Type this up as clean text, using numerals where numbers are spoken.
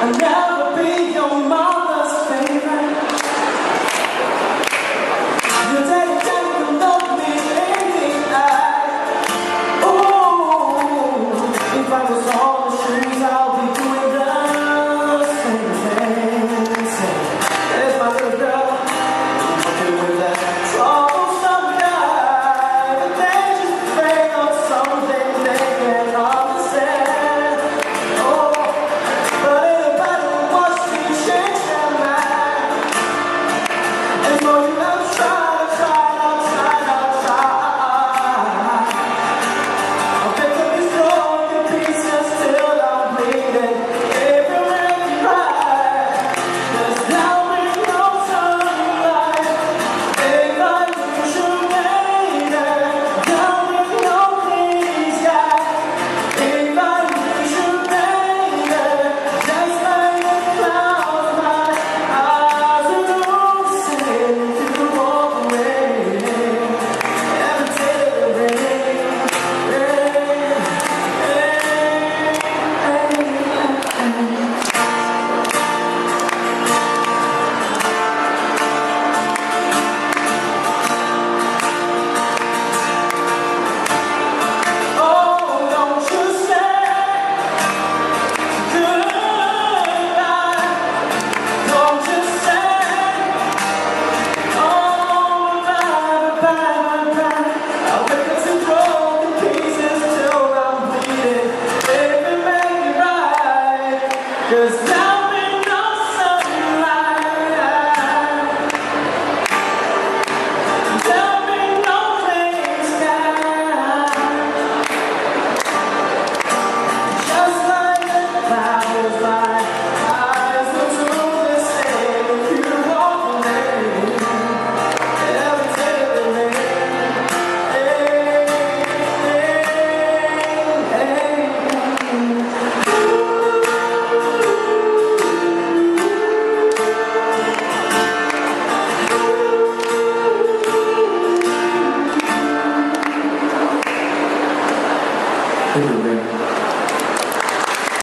I'll never be your mother's favorite. Your daddy can't love me in the eye. Oh, if I was all the shoes, I'll be doing the same thing. There's my little girl, walking with that troublesome guy, but they're just afraid of something they can't understand. Cause now we know sunlight. There'll be no clear sky. Just like the clouds fly, eyes look to the same. If you walk away, never take the rain. Hey.